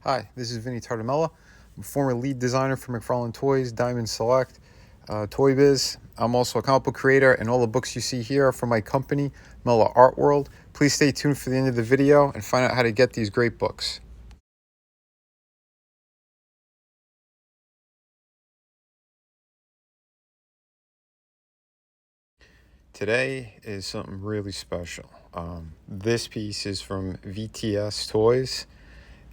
Hi, this is Vinnieart. I'm a former lead designer for McFarlane Toys, Diamond Select, Toy Biz. I'm also a comic book creator, and all the books you see here are from my company, Mella Art World. Please stay tuned for the end of the video and find out how to get these great books. Today is something really special. This piece is from VTS Toys.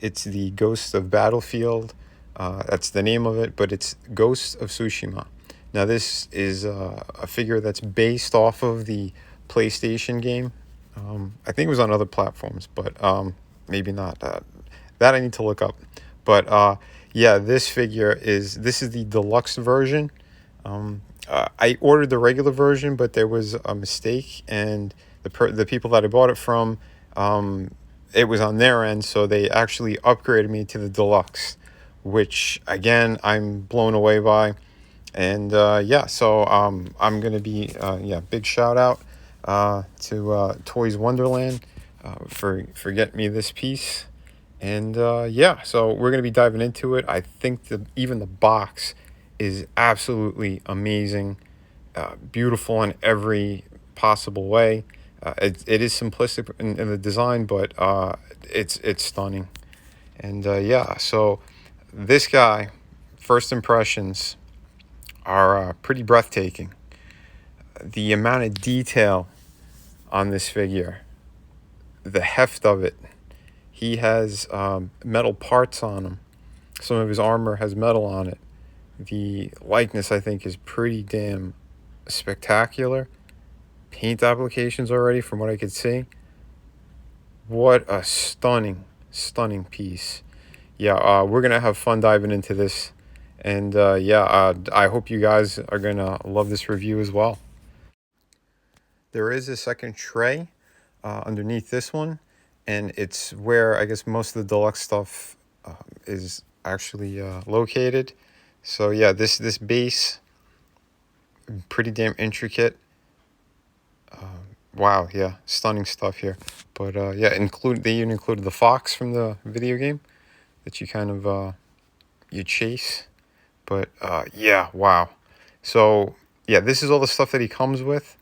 It's the Ghost of Battlefield. That's the name of it, but it's Ghost of Tsushima. Now, this is a figure that's based off of the PlayStation game. I think it was on other platforms, but maybe not. That I need to look up. But yeah, this is the deluxe version. I ordered the regular version, but there was a mistake, and the people that I bought it from, it was on their end, so they actually upgraded me to the deluxe, which again I'm blown away by. And yeah, so I'm gonna be big shout out to Toys Wonderland for getting me this piece. And yeah, so we're gonna be diving into it. I think even the box is absolutely amazing, beautiful in every possible way. It is simplistic in the design, but it's stunning. And yeah, so this guy, first impressions are pretty breathtaking. The amount of detail on this figure, the heft of it. He has metal parts on him. Some of his armor has metal on it. The likeness, I think, is pretty damn spectacular. Paint applications already, from what I could see. What a stunning, stunning piece. Yeah, we're going to have fun diving into this. And yeah, I hope you guys are going to love this review as well. There is a second tray underneath this one, and it's where I guess most of the deluxe stuff is actually located. So yeah, this base, pretty damn intricate. Wow, yeah, stunning stuff here. But yeah, they even included the fox from the video game that you kind of you chase. But yeah, wow. So yeah, this is all the stuff that he comes with.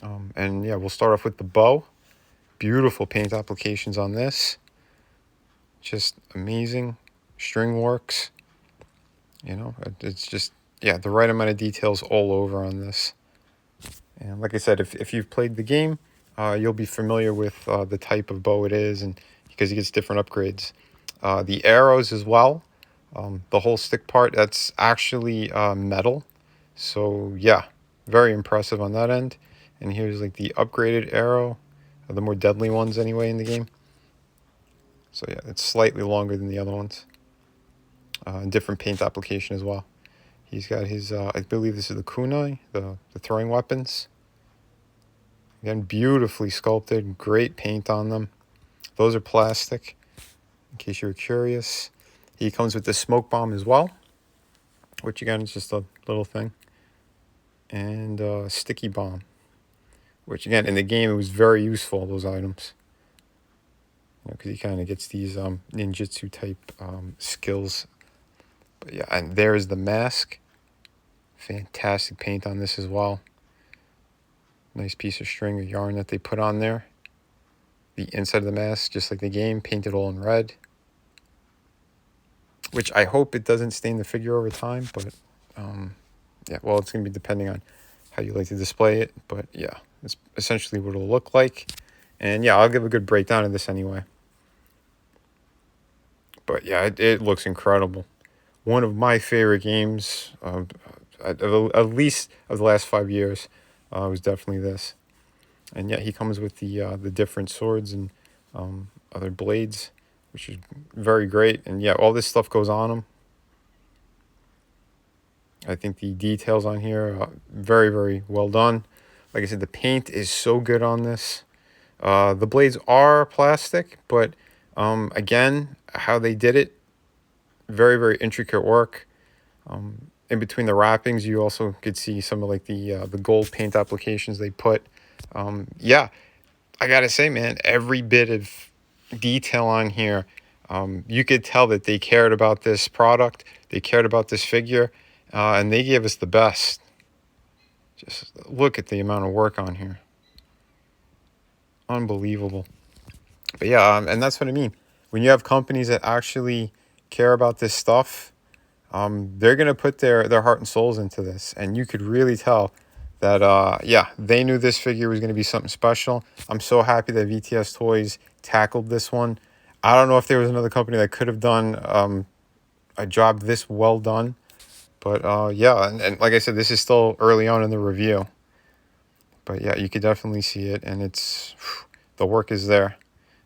And yeah, we'll start off with the bow. Beautiful paint applications on this. Just amazing. String works. You know, it's just, yeah, the right amount of details all over on this. And like I said, if you've played the game, you'll be familiar with the type of bow it is, and because he gets different upgrades. The arrows as well. The whole stick part, that's actually metal. So yeah, very impressive on that end. And here's like the upgraded arrow, the more deadly ones anyway in the game. So yeah, it's slightly longer than the other ones. Different paint application as well. He's got his, I believe this is the kunai, the throwing weapons. Again, beautifully sculpted, great paint on them. Those are plastic, in case you were curious. He comes with the smoke bomb as well, which again is just a little thing. And sticky bomb, which again, in the game, it was very useful, those items. Because he kind of gets these ninjutsu type skills. But yeah, and there's the mask. Fantastic paint on this as well. Nice piece of string or yarn that they put on there. The inside of the mask, just like the game, painted all in red. Which I hope it doesn't stain the figure over time, but yeah, well, it's going to be depending on how you like to display it. But yeah, it's essentially what it'll look like. And yeah, I'll give a good breakdown of this anyway. But yeah, it looks incredible. One of my favorite games, at least of the last 5 years, was definitely this. And yeah, he comes with the different swords and other blades, which is very great. And yeah, all this stuff goes on him. I think the details on here are very, very well done. Like I said, the paint is so good on this. The blades are plastic, but again, how they did it, very, very intricate work. In between the wrappings, you also could see some of like the gold paint applications they put. Yeah, I gotta say, man, every bit of detail on here You could tell that they cared about this product, they cared about this figure, and they gave us the best. Just look at the amount of work on here. Unbelievable. But yeah, and that's what I mean. When you have companies that actually care about this stuff, they're going to put their heart and souls into this. And you could really tell that, yeah, they knew this figure was going to be something special. I'm so happy that VTS Toys tackled this one. I don't know if there was another company that could have done a job this well done. But yeah, and like I said, this is still early on in the review. But yeah, you could definitely see it. And it's, the work is there.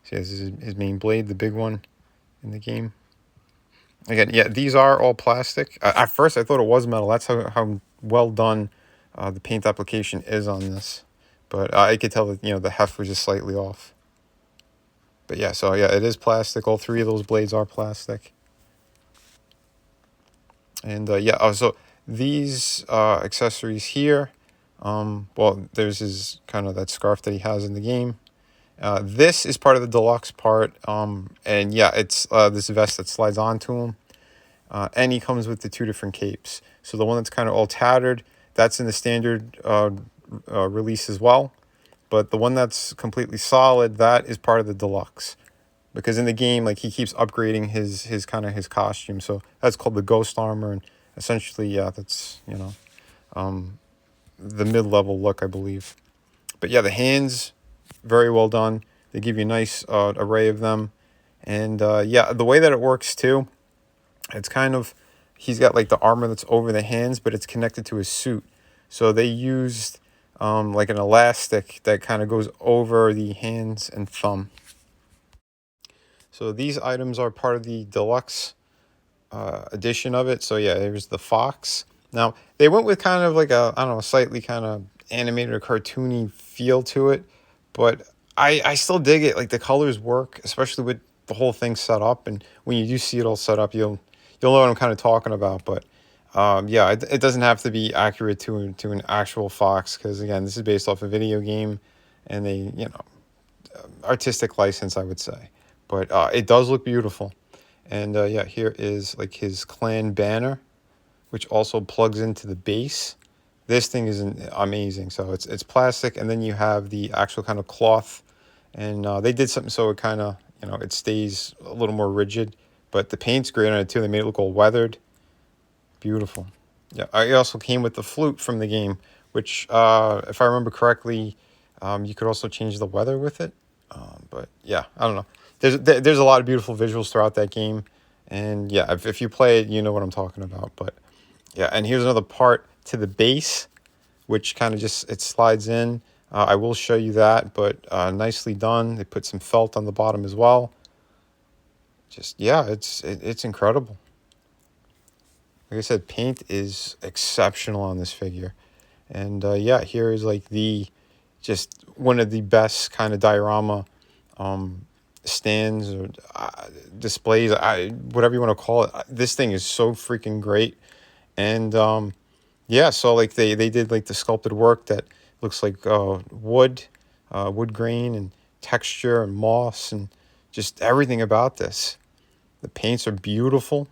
See, this is his main blade, the big one in the game. Again, yeah, these are all plastic. At first, I thought it was metal. That's how well done the paint application is on this. But I could tell that, the heft was just slightly off. But yeah, so yeah, it is plastic. All three of those blades are plastic. And yeah, so these accessories here, well, there's his kind of that scarf that he has in the game. This is part of the deluxe part, and yeah, it's this vest that slides onto him, and he comes with the two different capes. So the one that's kind of all tattered, that's in the standard release as well, but the one that's completely solid, that is part of the deluxe, because in the game, like, he keeps upgrading his kind of his costume. So that's called the ghost armor, and essentially, yeah, that's the mid-level look, I believe. But yeah, the hands, very well done. They give you a nice array of them. And yeah, the way that it works too, it's kind of, he's got like the armor that's over the hands, but it's connected to his suit. So they used like an elastic that kind of goes over the hands and thumb. So these items are part of the deluxe edition of it. So yeah, there's the fox. Now, they went with kind of like a, I don't know, slightly kind of animated or cartoony feel to it, but I still dig it. Like, the colors work, especially with the whole thing set up. And when you do see it all set up, you'll know what I'm kind of talking about. But yeah, it doesn't have to be accurate to an actual fox, because again, this is based off a video game, and they, artistic license, I would say. But it does look beautiful. And yeah, here is like his clan banner, which also plugs into the base. This thing is amazing. So it's plastic, and then you have the actual kind of cloth, and they did something so it kind of, it stays a little more rigid. But the paint's great on it too. They made it look all weathered. Beautiful. Yeah, I also came with the flute from the game, which, if I remember correctly, you could also change the weather with it. But yeah, I don't know. There's a lot of beautiful visuals throughout that game, and yeah, if you play it, you know what I'm talking about. But yeah, and here's another part to the base, which kind of just, it slides in. I will show you that, but nicely done. They put some felt on the bottom as well. Just, yeah, it's incredible. Like I said, paint is exceptional on this figure. And yeah, here is like just one of the best kind of diorama stands or displays, whatever you want to call it. This thing is so freaking great. And yeah, so like they did like the sculpted work that looks like wood grain and texture and moss and just everything about this. The paints are beautiful,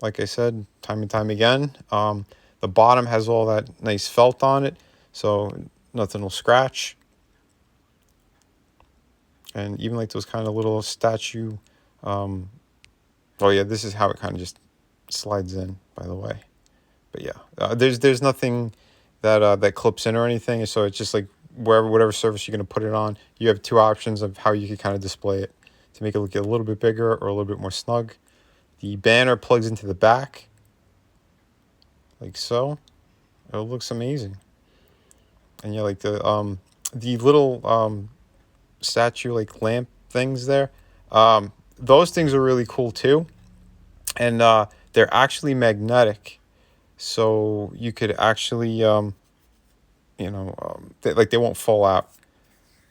like I said, time and time again. The bottom has all that nice felt on it, so nothing will scratch. And even like those kind of little statue. Oh yeah, this is how it kind of just slides in, by the way. But yeah, there's nothing that clips in or anything. So it's just like whatever surface you're going to put it on, you have two options of how you can kind of display it to make it look a little bit bigger or a little bit more snug. The banner plugs into the back, like so. It looks amazing. And yeah, like the little statue like lamp things there, those things are really cool too. And they're actually magnetic, so you could actually they won't fall out,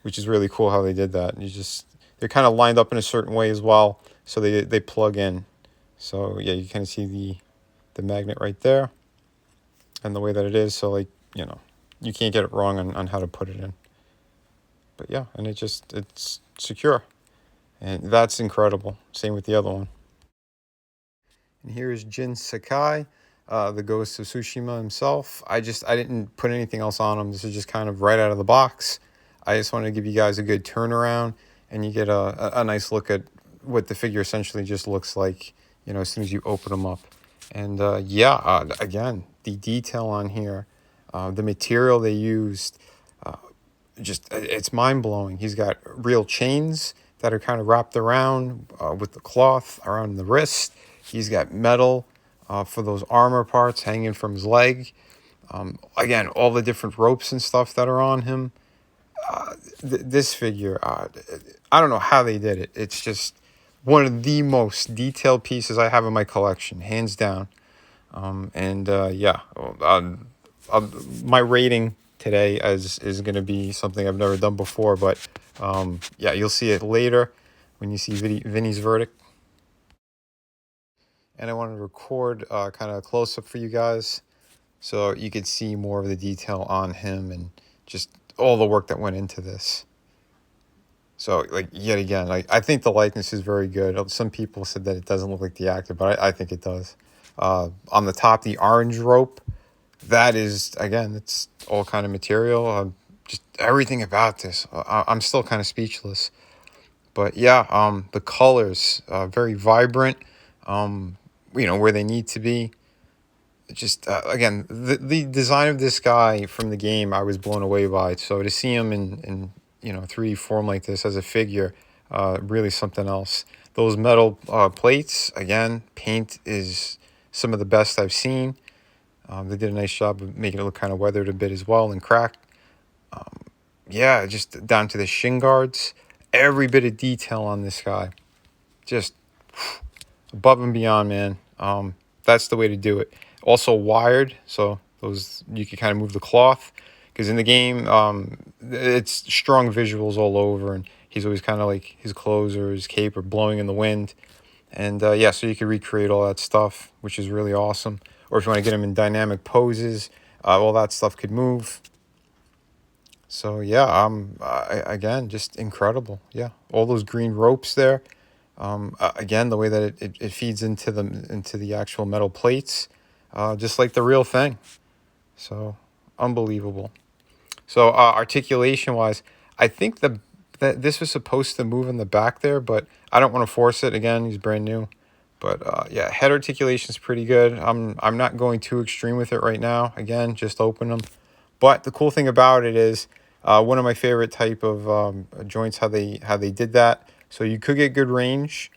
which is really cool how they did that. And they're kind of lined up in a certain way as well, so they plug in. So yeah, you kind of see the magnet right there and the way that it is. So like, you can't get it wrong on how to put it in. But yeah, and it's secure. And that's incredible. Same with the other one. And here's Jin Sakai, the ghost of Tsushima himself. I didn't put anything else on him. This is just kind of right out of the box. I just wanted to give you guys a good turnaround, and you get a nice look at what the figure essentially just looks like, as soon as you open them up. And again, the detail on here, the material they used, it's mind-blowing. He's got real chains that are kind of wrapped around with the cloth around the wrist. He's got metal for those armor parts hanging from his leg. Again, all the different ropes and stuff that are on him. This figure, I don't know how they did it. It's just one of the most detailed pieces I have in my collection, hands down. My rating today is going to be something I've never done before, but you'll see it later when you see Vinny's verdict. And I wanted to record kind of a close-up for you guys so you could see more of the detail on him and just all the work that went into this. So, yet again, I think the likeness is very good. Some people said that it doesn't look like the actor, but I think it does. On the top, the orange rope, that is, again, it's all kind of material. Just everything about this. I'm still kind of speechless. But yeah, the colors, very vibrant, where they need to be. Just, again, the design of this guy from the game, I was blown away by. So to see him in 3D form like this as a figure, really something else. Those metal plates, again, paint is some of the best I've seen. They did a nice job of making it look kind of weathered a bit as well and cracked. Just down to the shin guards. Every bit of detail on this guy. Just above and beyond, man. That's the way to do it. Also wired, so those you can kind of move the cloth. Because in the game, it's strong visuals all over, and he's always kind of like his clothes or his cape are blowing in the wind. And so you can recreate all that stuff, which is really awesome. Or if you want to get him in dynamic poses, all that stuff could move. So again, just incredible. Yeah, all those green ropes there. Again, the way that it feeds into the actual metal plates, just like the real thing. So unbelievable. So articulation wise, I think that this was supposed to move in the back there, but I don't want to force it. Again, he's brand new. But head articulation is pretty good. I'm not going too extreme with it right now. Again, just open them. But the cool thing about it is one of my favorite type of joints, how they did that. So you could get good range.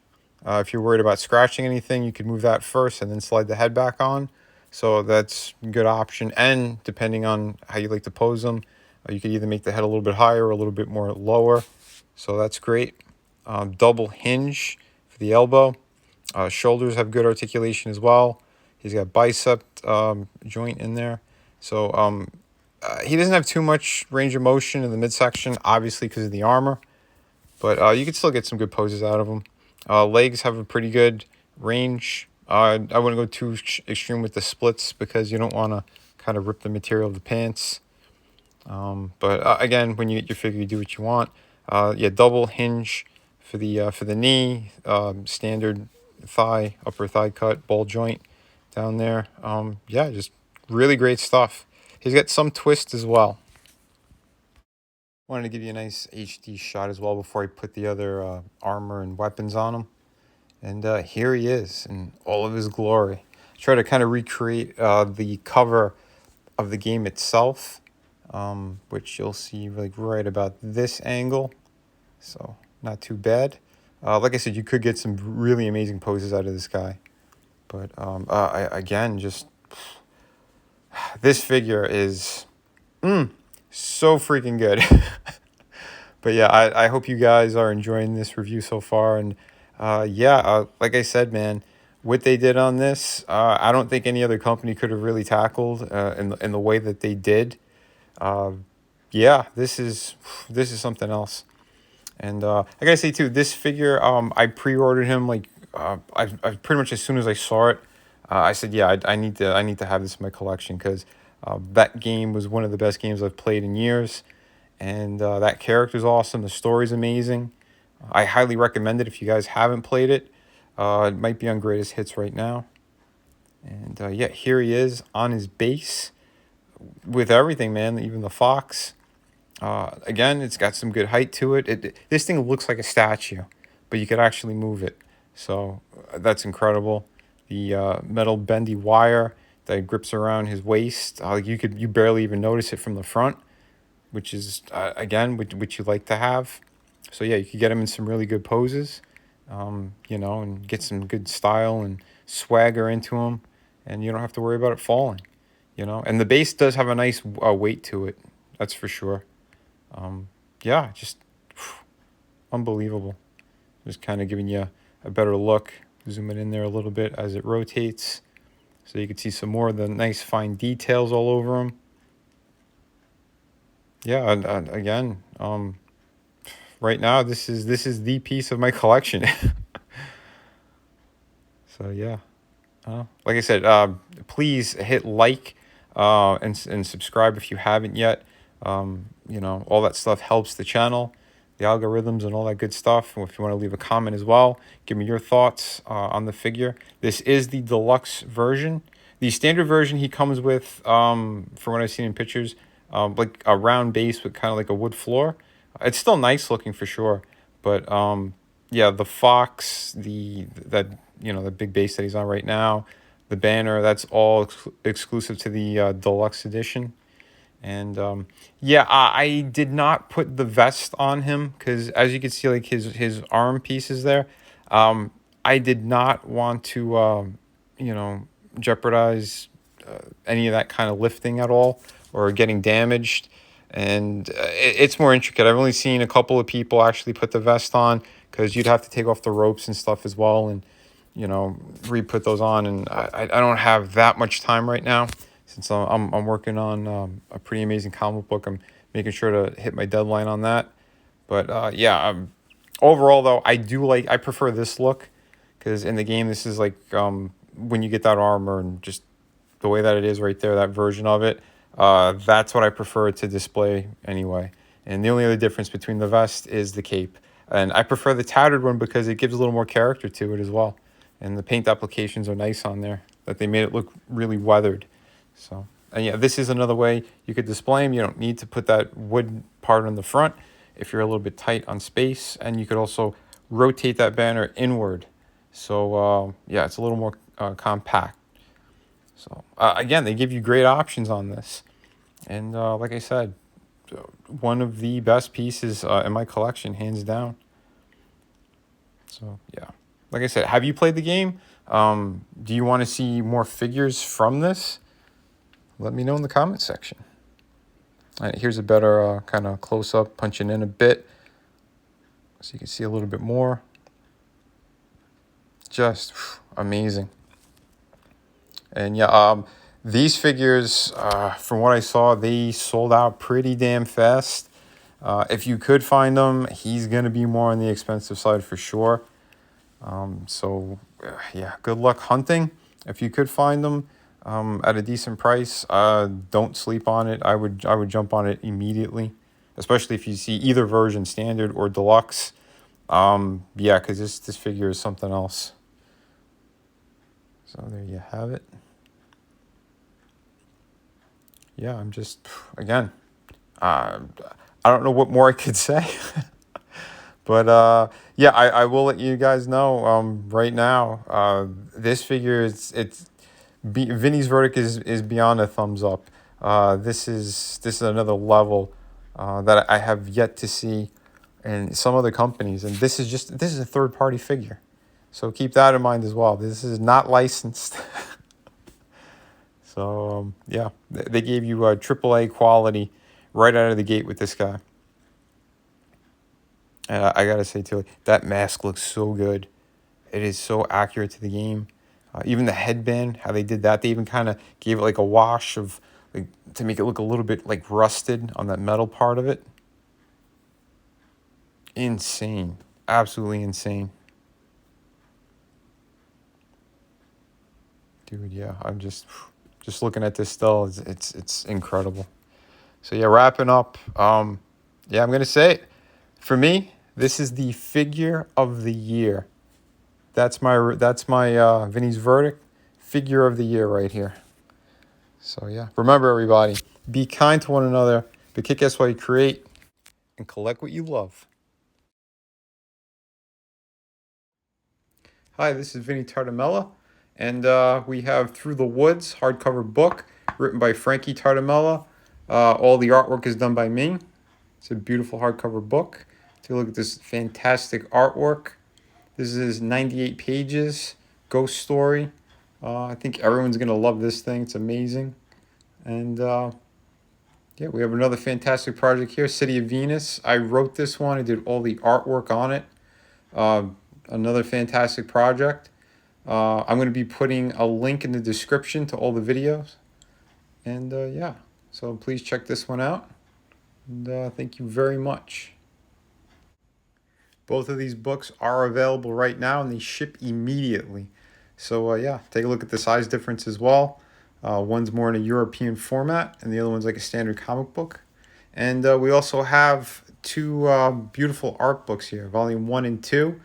If you're worried about scratching anything, you could move that first and then slide the head back on. So that's a good option. And depending on how you like to pose them, you could either make the head a little bit higher or a little bit more lower. So that's great. Double hinge for the elbow. Shoulders have good articulation as well. He's got bicep joint in there. So he doesn't have too much range of motion in the midsection, obviously because of the armor. But you can still get some good poses out of him. Legs have a pretty good range. I wouldn't go too extreme with the splits because you don't want to kind of rip the material of the pants. But again, when you get your figure, you do what you want. Double hinge for the knee, standard thigh, upper thigh cut, ball joint down there. Just really great stuff. He's got some twist as well. Wanted to give you a nice HD shot as well before I put the other armor and weapons on him. And here he is in all of his glory. Try to kind of recreate the cover of the game itself, which you'll see right about this angle. So not too bad. Like I said, you could get some really amazing poses out of this guy. But again, just this figure is so freaking good. But yeah, I hope you guys are enjoying this review so far. And like I said, man, what they did on this, I don't think any other company could have really tackled in the way that they did. This is something else. And I gotta say too, this figure, I pre-ordered him I pretty much as soon as I saw it, I said, I need to have this in my collection because that game was one of the best games I've played in years, and that character's awesome. The story's amazing. I highly recommend it if you guys haven't played it. It might be on greatest hits right now. And yeah, here he is on his base with everything, man. Even the fox. Again, it's got some good height to it. This thing looks like a statue, but you could actually move it. So that's incredible. The metal bendy wire that grips around his waist, you barely even notice it from the front, which is again which you like to have. So yeah, you could get him in some really good poses, and get some good style and swagger into him, and you don't have to worry about it falling. And the base does have a nice weight to it, that's for sure. Yeah, just unbelievable. Just kind of giving you a better look, zooming in there a little bit as it rotates, so you can see some more of the nice fine details all over them. Yeah, and again, right now this is the piece of my collection. So yeah, like I said, please hit like and subscribe if you haven't yet. All that stuff helps the channel, the algorithms and all that good stuff. And if you want to leave a comment as well, give me your thoughts on the figure. This is the deluxe version. The standard version he comes with, from what I've seen in pictures, like a round base with kind of like a wood floor. It's still nice looking for sure, but yeah, the fox, the big base that he's on right now, the banner, that's all exclusive to the deluxe edition. And yeah, I did not put the vest on him because, as you can see, like his arm pieces there, I did not want to jeopardize any of that kind of lifting at all or getting damaged. And it's more intricate. I've only seen a couple of people actually put the vest on, because you'd have to take off the ropes and stuff as well, and re-put those on. And I don't have that much time right now, since I'm working on a pretty amazing comic book. I'm making sure to hit my deadline on that. But yeah, overall though, I prefer this look, because in the game this is like when you get that armor and just the way that it is right there, that version of it, that's what I prefer to display anyway. And the only other difference between the vest is the cape. And I prefer the tattered one because it gives a little more character to it as well. And the paint applications are nice on there, that they made it look really weathered. So, and yeah, this is another way you could display them. You don't need to put that wood part on the front if you're a little bit tight on space. And you could also rotate that banner inward. So yeah, it's a little more compact. So again, they give you great options on this. And like I said, one of the best pieces in my collection, hands down. So yeah, like I said, have you played the game? Do you want to see more figures from this? Let me know in the comment section. All right, here's a better kind of close-up, punching in a bit, so you can see a little bit more. Just amazing. And yeah, these figures, from what I saw, they sold out pretty damn fast. If you could find them, he's going to be more on the expensive side for sure. So yeah, good luck hunting. If you could find them at a decent price, don't sleep on it. I would jump on it immediately, especially if you see either version, standard or deluxe. Yeah, because this figure is something else. So there you have it. Yeah, I'm just, again, I don't know what more I could say. But yeah, I will let you guys know right now. This figure, Vinny's verdict is beyond a thumbs up. This is another level that I have yet to see in some other companies, and this is a third party figure, so keep that in mind as well. This is not licensed. So yeah, they gave you a AAA quality right out of the gate with this guy. And I gotta say too, that mask looks so good. It is so accurate to the game. Even the headband, how they did that, they even kind of gave it like a wash of, like, to make it look a little bit like rusted on that metal part of it. Insane, absolutely insane, dude. Yeah, I'm just looking at this still. It's incredible. So yeah, wrapping up. Yeah, I'm gonna say it. For me, This is the figure of the year. That's my Vinny's verdict. Figure of the year right here. So yeah, remember everybody, be kind to one another, but kick ass while you create, and collect what you love. Hi, this is Vinnie Tartamella, and we have Through the Woods hardcover book written by Frankie Tartamella. All the artwork is done by me. It's a beautiful hardcover book. Take a look at this fantastic artwork. This is 98 pages, ghost story. I think everyone's going to love this thing. It's amazing. And yeah, we have another fantastic project here, City of Venus. I wrote this one. I did all the artwork on it. Another fantastic project. I'm going to be putting a link in the description to all the videos. And yeah, so please check this one out. And thank you very much. Both of these books are available right now and they ship immediately. So yeah, take a look at the size difference as well. One's more in a European format and the other one's like a standard comic book. And we also have two beautiful art books here, volume 1 and 2.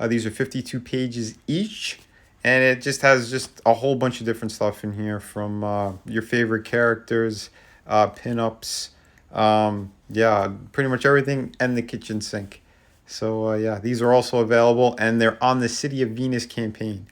These are 52 pages each. And it just has just a whole bunch of different stuff in here, from your favorite characters, pinups, yeah, pretty much everything, and the kitchen sink. So yeah, these are also available, and they're on the City of Venus campaign.